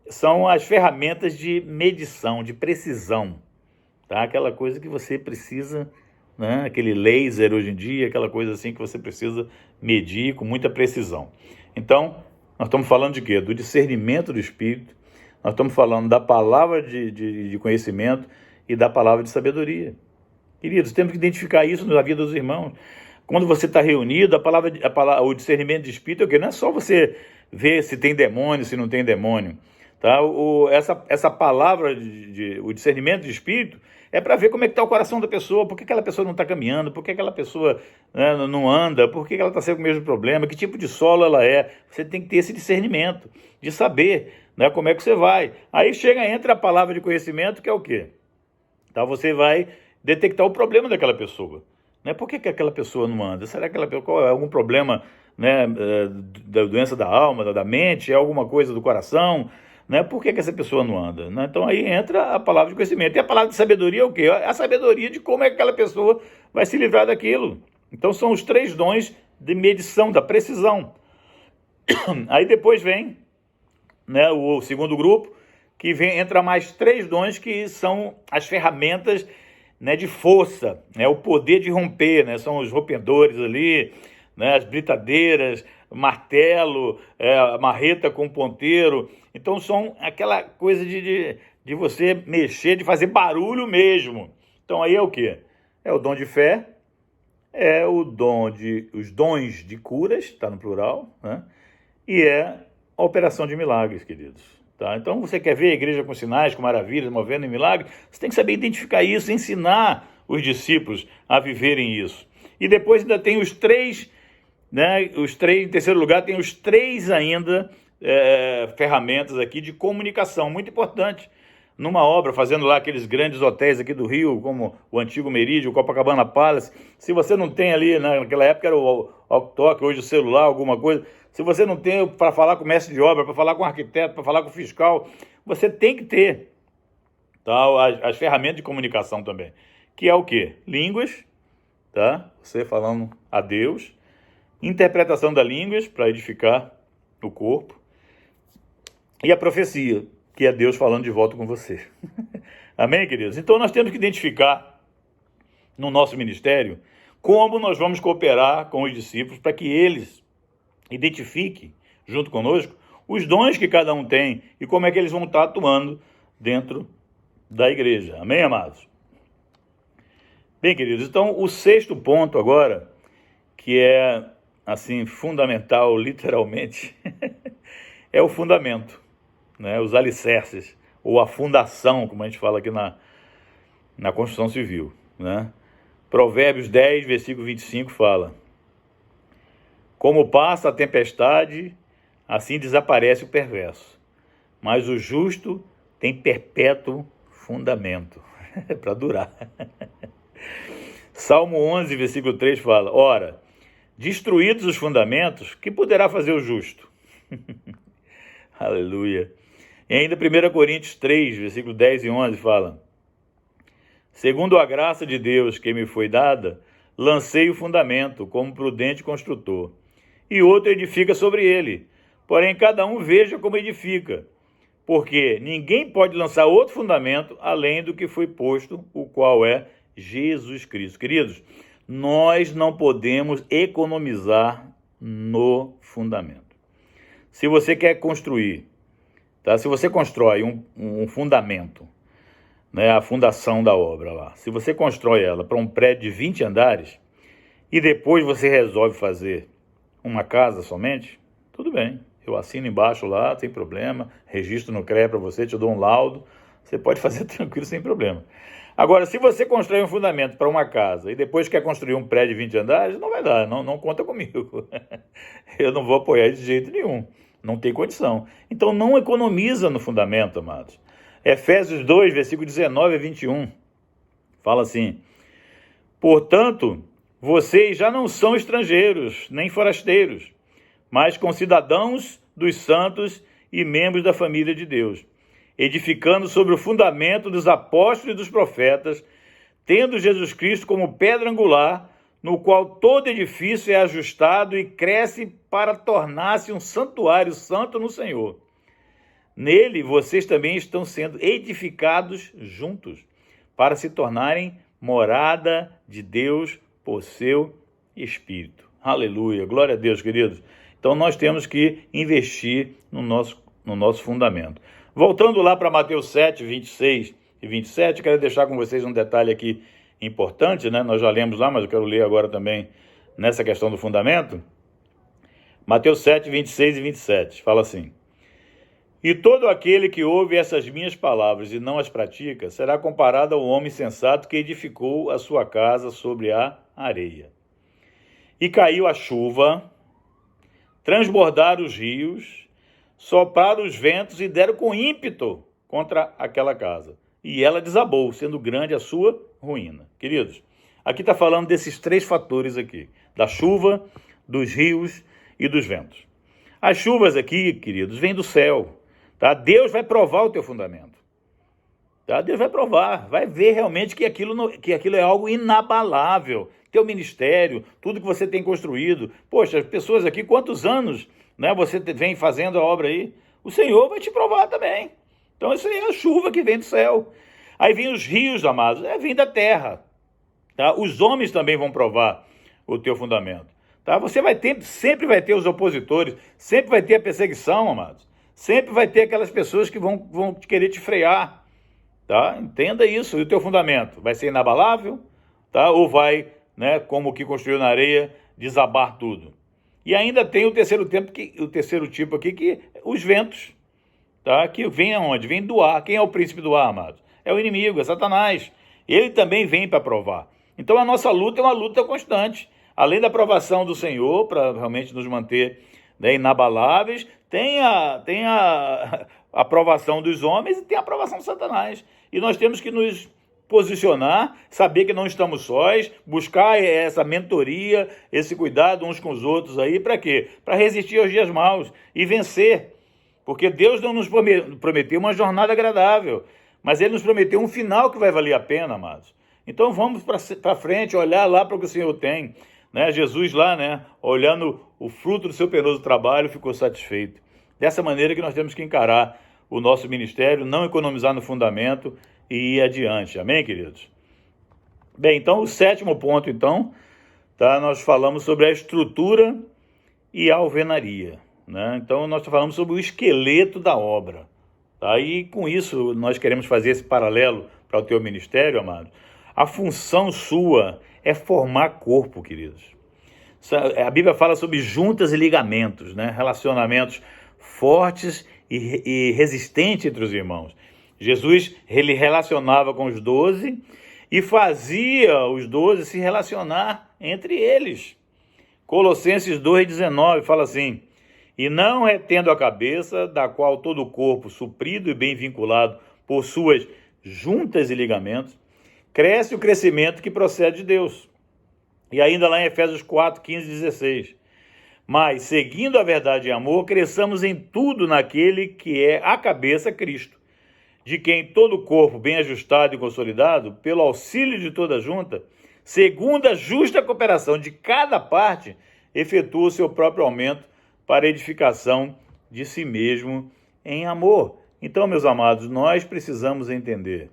São as ferramentas de medição, de precisão, tá? Aquela coisa que você precisa, né? Aquele laser hoje em dia, aquela coisa assim que você precisa medir com muita precisão. Então, nós estamos falando de quê? Do discernimento do Espírito, nós estamos falando da palavra de conhecimento e da palavra de sabedoria. Queridos, temos que identificar isso na vida dos irmãos. Quando você está reunido, o discernimento de espírito é o quê? Não é só você ver se tem demônio, se não tem demônio. Tá? Essa palavra, o discernimento de espírito, é para ver como é que está o coração da pessoa, por que aquela pessoa não está caminhando, por que aquela pessoa, né, não anda, por que ela está sempre com o mesmo problema, que tipo de solo ela é. Você tem que ter esse discernimento, de saber, né, como é que você vai. Aí entra a palavra de conhecimento, que é o quê? Então você vai detectar o problema daquela pessoa. Né? Por que aquela pessoa não anda? Será que é algum problema, né, da doença da alma, da mente? É alguma coisa do coração? Né? Por que essa pessoa não anda? Né? Então aí entra a palavra de conhecimento. E a palavra de sabedoria é o quê? A sabedoria de como é que aquela pessoa vai se livrar daquilo. Então são os 3 dons de medição, da precisão. Aí depois vem, né, o segundo grupo, que entra mais 3 dons que são as ferramentas, né, de força, né, o poder de romper, né, são os rompedores ali, né, as britadeiras, martelo, a marreta com ponteiro. Então são aquela coisa de você mexer, de fazer barulho mesmo. Então aí é o quê? É o dom de fé, é os dons de curas, está no plural, né? E é a operação de milagres, queridos. Tá? Então você quer ver a igreja com sinais, com maravilhas, movendo em milagres, você tem que saber identificar isso, ensinar os discípulos a viverem isso. E depois ainda tem os três, né? Em terceiro lugar, tem os três ainda ferramentas aqui de comunicação, muito importante. Numa obra, fazendo lá aqueles grandes hotéis aqui do Rio, como o antigo Merídio, o Copacabana Palace, se você não tem ali, naquela época era o walkie-talkie, hoje o celular, alguma coisa, se você não tem para falar com o mestre de obra, para falar com o arquiteto, para falar com o fiscal, você tem que ter, tá, as ferramentas de comunicação também, que é o quê? Línguas, tá? Você falando a Deus, interpretação das línguas para edificar o corpo, e a profecia, que é Deus falando de volta com você. Amém, queridos? Então nós temos que identificar no nosso ministério como nós vamos cooperar com os discípulos para que eles identifiquem, junto conosco, os dons que cada um tem e como é que eles vão estar atuando dentro da igreja. Amém, amados? Bem, queridos, então o sexto ponto agora, que é, assim, fundamental, literalmente, é o fundamento. Né, os alicerces, ou a fundação, como a gente fala aqui na construção civil. Né? Provérbios 10, versículo 25 fala: como passa a tempestade, assim desaparece o perverso, mas o justo tem perpétuo fundamento, para durar. Salmo 11, versículo 3 fala: ora, destruídos os fundamentos, que poderá fazer o justo? Aleluia. E ainda 1 Coríntios 3, versículo 10 e 11 fala: segundo a graça de Deus que me foi dada, lancei o fundamento como prudente construtor, e outro edifica sobre ele. Porém, cada um veja como edifica, porque ninguém pode lançar outro fundamento além do que foi posto, o qual é Jesus Cristo. Queridos, nós não podemos economizar no fundamento. Se você quer construir, tá? Se você constrói um fundamento, né, a fundação da obra lá, se você constrói ela para um prédio de 20 andares e depois você resolve fazer uma casa somente, tudo bem, eu assino embaixo lá, sem problema, registro no CREA para você, te dou um laudo, você pode fazer tranquilo, sem problema. Agora, se você constrói um fundamento para uma casa e depois quer construir um prédio de 20 andares, não vai dar, não conta comigo. Eu não vou apoiar de jeito nenhum. Não tem condição. Então não economiza no fundamento, amados. Efésios 2, versículo 19 a 21. Fala assim: portanto, vocês já não são estrangeiros, nem forasteiros, mas concidadãos dos santos e membros da família de Deus, edificando sobre o fundamento dos apóstolos e dos profetas, tendo Jesus Cristo como pedra angular, no qual todo edifício é ajustado e cresce para tornar-se um santuário santo no Senhor. Nele, vocês também estão sendo edificados juntos, para se tornarem morada de Deus por seu Espírito. Aleluia, glória a Deus, queridos. Então, nós temos que investir no nosso fundamento. Voltando lá para Mateus 7, 26 e 27, quero deixar com vocês um detalhe aqui importante, né? Nós já lemos lá, mas eu quero ler agora também nessa questão do fundamento. Mateus 7, 26 e 27, fala assim: e todo aquele que ouve essas minhas palavras e não as pratica, será comparado ao homem sensato que edificou a sua casa sobre a areia. E caiu a chuva, transbordaram os rios, sopraram os ventos e deram com ímpeto contra aquela casa. E ela desabou, sendo grande a sua ruína. Queridos, aqui está falando desses três fatores aqui: da chuva, dos rios e dos ventos. As chuvas aqui, queridos, vêm do céu. Tá? Deus vai provar o teu fundamento. Tá? Deus vai provar, vai ver realmente que aquilo é algo inabalável. Teu ministério, tudo que você tem construído. Poxa, as pessoas aqui, quantos anos, né, você vem fazendo a obra aí? O Senhor vai te provar também. Então isso aí é a chuva que vem do céu. Aí vem os rios, amados, vem da terra. Tá? Os homens também vão provar o teu fundamento. Tá? Você sempre vai ter os opositores, sempre vai ter a perseguição, amados. Sempre vai ter aquelas pessoas que vão querer te frear. tá? Entenda isso. E o teu fundamento vai ser inabalável, tá? Ou vai, né, como o que construiu na areia, desabar tudo. E ainda tem o terceiro tipo aqui, que os ventos, tá? Que vem aonde? Vem do ar. Quem é o príncipe do ar, amados? É o inimigo, é Satanás. Ele também vem para provar. Então a nossa luta é uma luta constante. Além da aprovação do Senhor, para realmente nos manter, né, inabaláveis, tem a aprovação dos homens e tem a aprovação de Satanás. E nós temos que nos posicionar, saber que não estamos sós, buscar essa mentoria, esse cuidado uns com os outros aí, para quê? Para resistir aos dias maus e vencer. Porque Deus não nos prometeu uma jornada agradável, mas Ele nos prometeu um final que vai valer a pena, amados. Então vamos para frente, olhar lá para o que o Senhor tem. Né? Jesus lá, né, olhando o fruto do seu penoso trabalho, ficou satisfeito. Dessa maneira que nós temos que encarar o nosso ministério, não economizar no fundamento e ir adiante. Amém, queridos? Bem, então o sétimo ponto, então, tá? Nós falamos sobre a estrutura e a alvenaria. Né? Então nós falamos sobre o esqueleto da obra. Tá? E com isso nós queremos fazer esse paralelo para o teu ministério, amado. A função sua é formar corpo, queridos. A Bíblia fala sobre juntas e ligamentos, né? Relacionamentos fortes e resistentes entre os irmãos. Jesus, ele relacionava com os 12 e fazia os 12 se relacionar entre eles. Colossenses 2,19 fala assim: e não retendo a cabeça, da qual todo o corpo, suprido e bem vinculado por suas juntas e ligamentos, cresce o crescimento que procede de Deus. E ainda lá em Efésios 4, 15 e 16. Mas, seguindo a verdade em amor, cresçamos em tudo naquele que é a cabeça, Cristo, de quem todo o corpo, bem ajustado e consolidado, pelo auxílio de toda junta, segundo a justa cooperação de cada parte, efetua o seu próprio aumento para a edificação de si mesmo em amor. Então, meus amados, nós precisamos entender,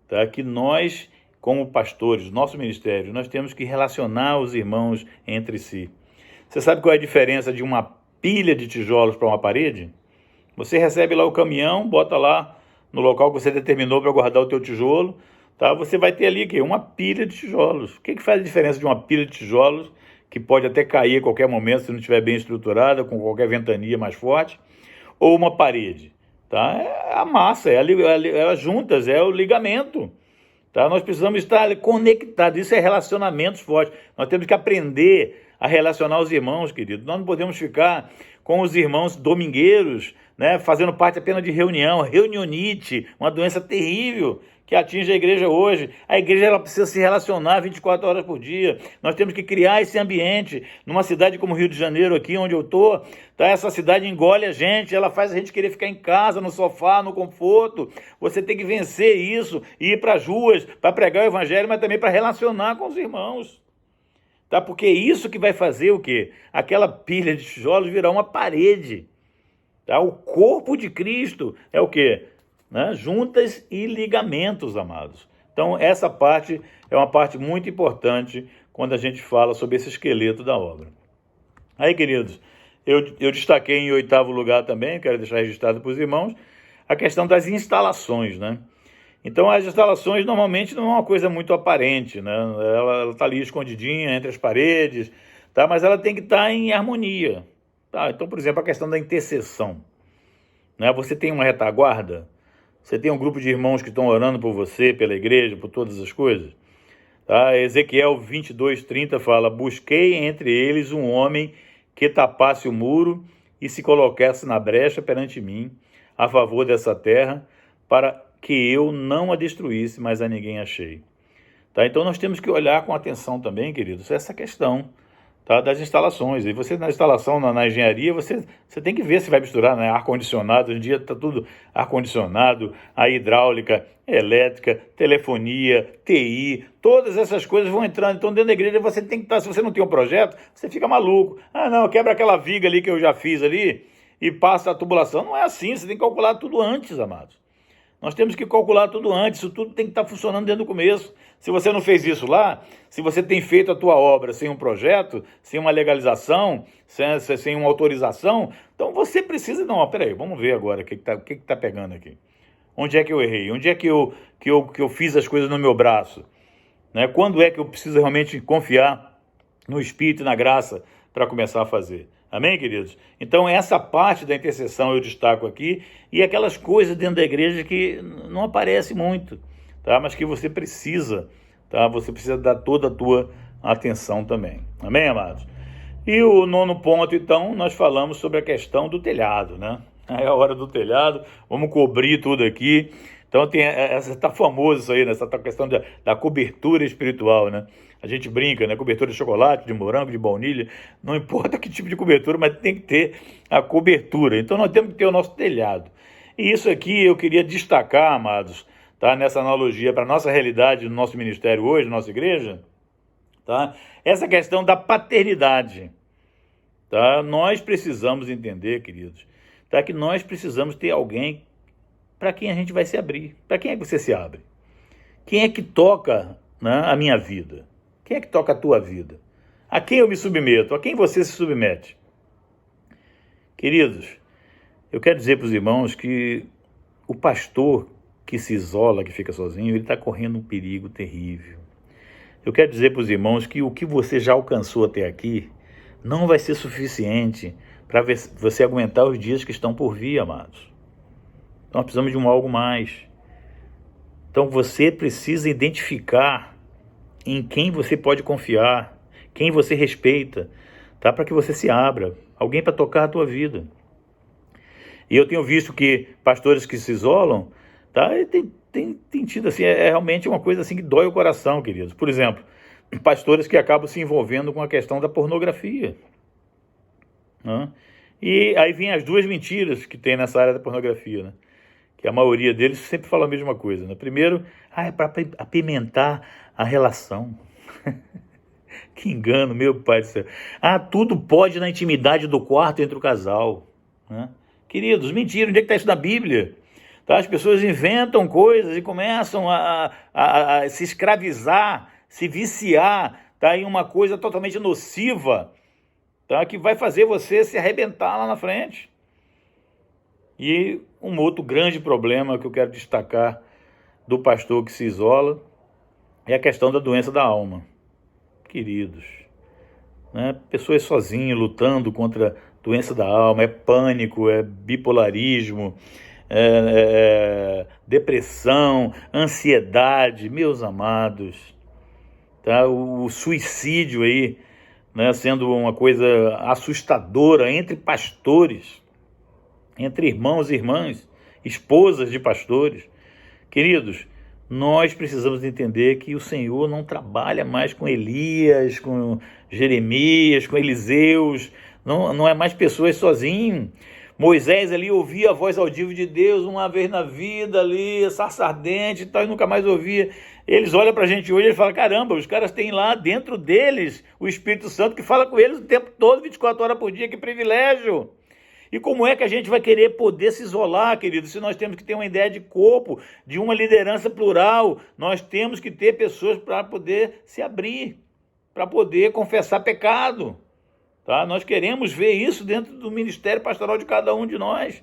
tá, que nós, como pastores, nosso ministério, nós temos que relacionar os irmãos entre si. Você sabe qual é a diferença de uma pilha de tijolos para uma parede? Você recebe lá o caminhão, bota lá no local que você determinou para guardar o teu tijolo, tá? Você vai ter ali uma pilha de tijolos. O que faz a diferença de uma pilha de tijolos, que pode até cair a qualquer momento se não estiver bem estruturada, com qualquer ventania mais forte, ou uma parede? Tá? É a massa, é as juntas, é o ligamento. Tá? Nós precisamos estar conectados, isso é relacionamentos fortes. Nós temos que aprender a relacionar os irmãos, querido. Nós não podemos ficar com os irmãos domingueiros, né, fazendo parte apenas de reunionite, uma doença terrível que atinge a igreja hoje. A igreja ela precisa se relacionar 24 horas por dia. Nós temos que criar esse ambiente. Numa cidade como Rio de Janeiro, aqui onde eu estou, tá? Essa cidade engole a gente, ela faz a gente querer ficar em casa, no sofá, no conforto. Você tem que vencer isso e ir para as ruas para pregar o evangelho, mas também para relacionar com os irmãos. Tá? Porque é isso que vai fazer o quê? Aquela pilha de tijolos virar uma parede. Tá? O corpo de Cristo é o quê? Né? Juntas e ligamentos, amados. Então, essa parte é uma parte muito importante quando a gente fala sobre esse esqueleto da obra. Aí, queridos, eu destaquei em 8º lugar também, quero deixar registrado para os irmãos, a questão das instalações, né? Então, as instalações normalmente não é uma coisa muito aparente, né? Ela está ali escondidinha entre as paredes, tá? Mas ela tem que estar em harmonia. Tá? Então, por exemplo, a questão da intercessão. Né? Você tem uma retaguarda? Você tem um grupo de irmãos que estão orando por você, pela igreja, por todas as coisas? Tá? Ezequiel 22:30 fala: busquei entre eles um homem que tapasse o muro e se colocasse na brecha perante mim, a favor dessa terra, para que eu não a destruísse, mas a ninguém achei. Tá? Então nós temos que olhar com atenção também, queridos, essa questão, tá, das instalações. E você na instalação, na engenharia, você tem que ver se vai misturar, né, ar-condicionado. Hoje em dia está tudo ar-condicionado, a hidráulica, elétrica, telefonia, TI, todas essas coisas vão entrando. Então dentro da igreja você tem que estar, se você não tem um projeto, você fica maluco. Ah não, quebra aquela viga ali que eu já fiz ali e passa a tubulação. Não é assim, você tem que calcular tudo antes, amados. Nós temos que calcular tudo antes, isso tudo tem que estar funcionando desde o começo. Se você não fez isso lá, se você tem feito a tua obra sem um projeto, sem uma legalização, sem uma autorização, então você precisa... Não, peraí, vamos ver agora o que está pegando aqui. Onde é que eu errei? Onde é que eu fiz as coisas no meu braço? Né? Quando é que eu preciso realmente confiar no Espírito e na graça para começar a fazer? Amém, queridos? Então, essa parte da intercessão eu destaco aqui, e aquelas coisas dentro da igreja que não aparecem muito, tá? Mas que você precisa, tá? Você precisa dar toda a tua atenção também. Amém, amados? E o nono ponto, então, nós falamos sobre a questão do telhado, né? É a hora do telhado, vamos cobrir tudo aqui. Então, está famoso isso aí, né? Essa questão da cobertura espiritual, né? A gente brinca, né? Cobertura de chocolate, de morango, de baunilha, não importa que tipo de cobertura, mas tem que ter a cobertura. Então, nós temos que ter o nosso telhado. E isso aqui eu queria destacar, amados, tá? Nessa analogia para a nossa realidade no nosso ministério hoje, na nossa igreja, tá? Essa questão da paternidade, tá? Nós precisamos entender, queridos, tá? Que nós precisamos ter alguém para quem a gente vai se abrir. Para quem é que você se abre? Quem é que toca, né, a minha vida? Quem é que toca a tua vida? A quem eu me submeto? A quem você se submete? Queridos, eu quero dizer para os irmãos que o pastor que se isola, que fica sozinho, ele está correndo um perigo terrível. Eu quero dizer para os irmãos que o que você já alcançou até aqui não vai ser suficiente para você aguentar os dias que estão por vir, amados. Nós precisamos de algo mais. Então você precisa identificar em quem você pode confiar, quem você respeita, tá? Para que você se abra. Alguém para tocar a tua vida. E eu tenho visto que pastores que se isolam, tá? Tem tido assim, é realmente uma coisa assim que dói o coração, queridos. Por exemplo, pastores que acabam se envolvendo com a questão da pornografia, né? E aí vem as duas mentiras que tem nessa área da pornografia, né? Que a maioria deles sempre fala a mesma coisa, né? Primeiro, é para apimentar a relação. Que engano, meu pai do céu. Tudo pode na intimidade do quarto entre o casal, né? Queridos, mentira, onde é que está isso na Bíblia? Tá? As pessoas inventam coisas e começam a se escravizar, se viciar, tá? Em uma coisa totalmente nociva, tá? Que vai fazer você se arrebentar lá na frente. E um outro grande problema que eu quero destacar do pastor que se isola é a questão da doença da alma. Queridos, né? Pessoas sozinhas lutando contra a doença da alma, é pânico, é bipolarismo, depressão, ansiedade, meus amados, tá? O suicídio aí, né? Sendo uma coisa assustadora entre pastores, entre irmãos e irmãs, esposas de pastores. Queridos, nós precisamos entender que o Senhor não trabalha mais com Elias, com Jeremias, com Eliseus, não é mais pessoas sozinho. Moisés ali ouvia a voz audível de Deus uma vez na vida ali, sarça ardente e tal, e nunca mais ouvia. Eles olham para a gente hoje e falam, caramba, os caras têm lá dentro deles o Espírito Santo que fala com eles o tempo todo, 24 horas por dia, que privilégio! E como é que a gente vai querer poder se isolar, querido, se nós temos que ter uma ideia de corpo, de uma liderança plural? Nós temos que ter pessoas para poder se abrir, para poder confessar pecado, tá? Nós queremos ver isso dentro do ministério pastoral de cada um de nós.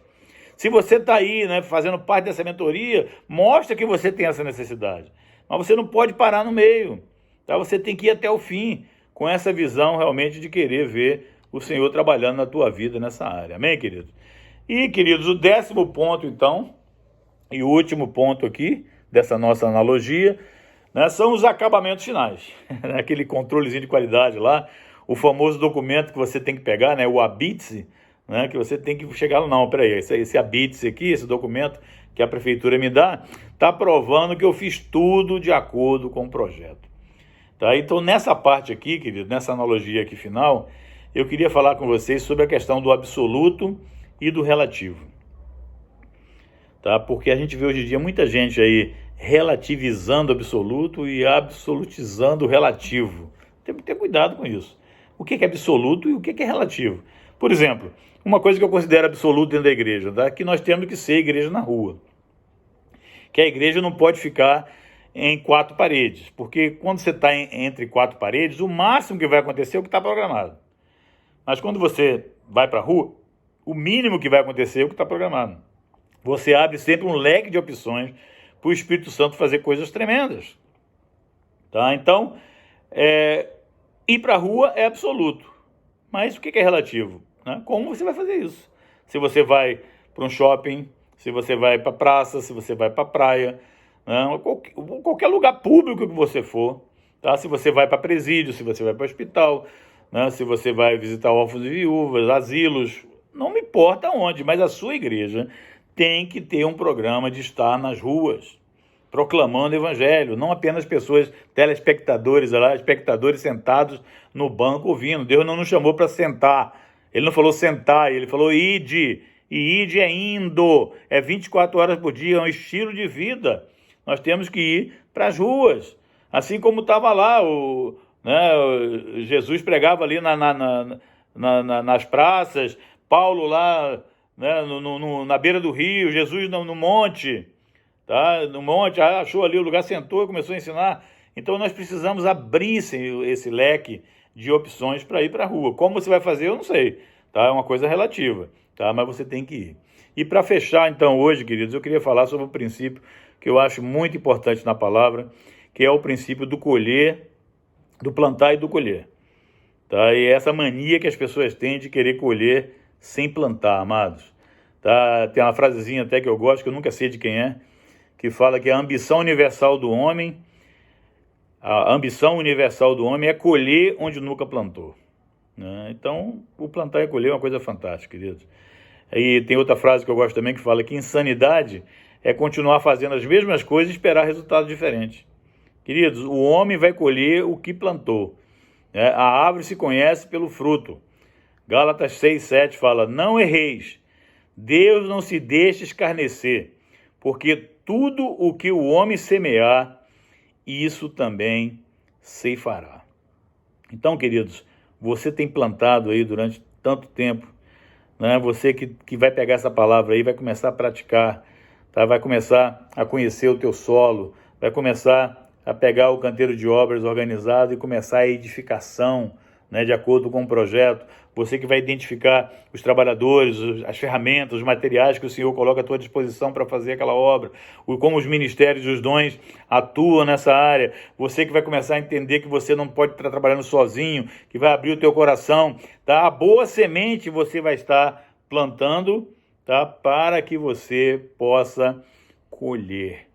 Se você está aí, né, fazendo parte dessa mentoria, mostra que você tem essa necessidade. Mas você não pode parar no meio, tá? Você tem que ir até o fim, com essa visão realmente de querer ver o Senhor trabalhando na tua vida nessa área. Amém, queridos? E, queridos, o 10º ponto, então, e o último ponto aqui, dessa nossa analogia, né, são os acabamentos finais. Aquele controlezinho de qualidade lá, o famoso documento que você tem que pegar, né, o ABITSE, né, que você tem que chegar lá, não, peraí, esse ABITSE aqui, esse documento que a prefeitura me dá, está provando que eu fiz tudo de acordo com o projeto. Tá? Então, nessa parte aqui, querido, nessa analogia aqui final, eu queria falar com vocês sobre a questão do absoluto e do relativo. Tá? Porque a gente vê hoje em dia muita gente aí relativizando o absoluto e absolutizando o relativo. Tem que ter cuidado com isso. O que é absoluto e o que é relativo? Por exemplo, uma coisa que eu considero absoluta dentro da igreja, tá? Que nós temos que ser igreja na rua. Que a igreja não pode ficar em 4 paredes, porque quando você está entre 4 paredes, o máximo que vai acontecer é o que está programado. Mas quando você vai para a rua, o mínimo que vai acontecer é o que está programado. você abre sempre um leque de opções para o Espírito Santo fazer coisas tremendas. Tá? Então, ir para a rua é absoluto. Mas o que é relativo? Né? Como você vai fazer isso? Se você vai para um shopping, se você vai para a praça, se você vai para a praia, né? Qualquer lugar público que você for, tá? Se você vai para presídio, se você vai para hospital, né? Se você vai visitar órfãos e viúvas, asilos, não me importa onde, mas a sua igreja tem que ter um programa de estar nas ruas, proclamando o evangelho, não apenas pessoas, telespectadores, espectadores sentados no banco ouvindo. Deus não nos chamou para sentar, ele não falou sentar, ele falou ide, e ide é indo, é 24 horas por dia, é um estilo de vida. Nós temos que ir para as ruas, assim como estava lá, Jesus pregava ali nas praças, Paulo lá, né, na beira do rio, Jesus no monte, tá? No monte, achou ali o lugar, sentou e começou a ensinar. Então nós precisamos abrir esse leque de opções para ir para a rua. Como você vai fazer, eu não sei, tá? É uma coisa relativa, tá? Mas você tem que ir. E para fechar, então, hoje, queridos, eu queria falar sobre um princípio que eu acho muito importante na palavra, que é o princípio do colher, do plantar e do colher. Tá? E essa mania que as pessoas têm de querer colher sem plantar, amados. Tá? Tem uma frasezinha até que eu gosto, que eu nunca sei de quem é, que fala que a ambição universal do homem é colher onde nunca plantou. Né? Então, o plantar e colher é uma coisa fantástica, queridos. E tem outra frase que eu gosto também, que fala que insanidade é continuar fazendo as mesmas coisas e esperar resultados diferentes. Queridos, o homem vai colher o que plantou. Né? A árvore se conhece pelo fruto. Gálatas 6:7 fala, não erreis, Deus não se deixa escarnecer, porque tudo o que o homem semear, isso também ceifará. Então, queridos, você tem plantado aí durante tanto tempo, né? Você que vai pegar essa palavra aí, vai começar a praticar, tá? Vai começar a conhecer o teu solo, vai começar a pegar o canteiro de obras organizado e começar a edificação, né, de acordo com o projeto. Você que vai identificar os trabalhadores, as ferramentas, os materiais que o Senhor coloca à tua disposição para fazer aquela obra, como os ministérios e os dons atuam nessa área. Você que vai começar a entender que você não pode estar trabalhando sozinho, que vai abrir o teu coração, tá? A boa semente você vai estar plantando, tá? Para que você possa colher,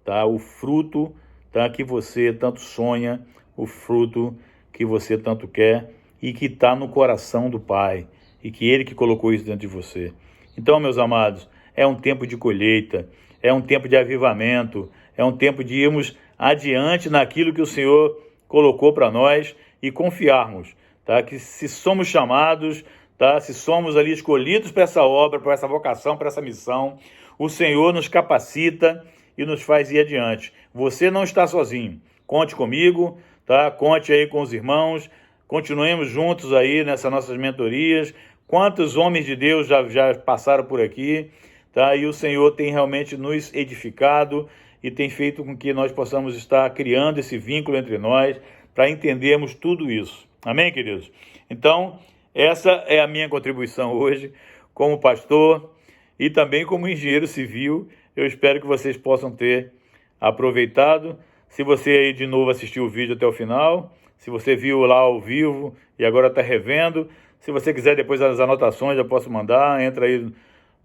tá? O fruto, tá? Que você tanto sonha, o fruto que você tanto quer e que está no coração do Pai, e que Ele que colocou isso dentro de você. Então, meus amados, é um tempo de colheita, é um tempo de avivamento, é um tempo de irmos adiante naquilo que o Senhor colocou para nós e confiarmos, tá? Que se somos chamados, tá? Se somos ali escolhidos para essa obra, para essa vocação, para essa missão, o Senhor nos capacita e nos faz ir adiante. Você não está sozinho, conte comigo, tá? Conte aí com os irmãos, continuemos juntos aí nessas nossas mentorias. Quantos homens de Deus já passaram por aqui, tá? E o Senhor tem realmente nos edificado e tem feito com que nós possamos estar criando esse vínculo entre nós para entendermos tudo isso. Amém, queridos? Então, essa é a minha contribuição hoje como pastor e também como engenheiro civil. Eu espero que vocês possam ter aproveitado. Se você aí de novo assistiu o vídeo até o final, se você viu lá ao vivo e agora está revendo, se você quiser depois as anotações, eu posso mandar, entra aí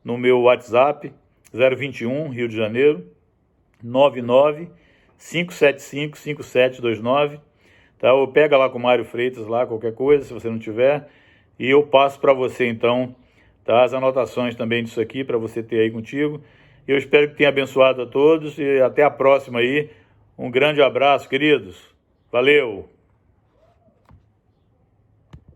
no meu WhatsApp, 021, Rio de Janeiro, 99-575-5729, tá? Ou pega lá com o Mário Freitas, lá, qualquer coisa, se você não tiver, e eu passo para você, então, tá? As anotações também disso aqui, para você ter aí contigo. Eu espero que tenha abençoado a todos e até a próxima aí. Um grande abraço, queridos. Valeu!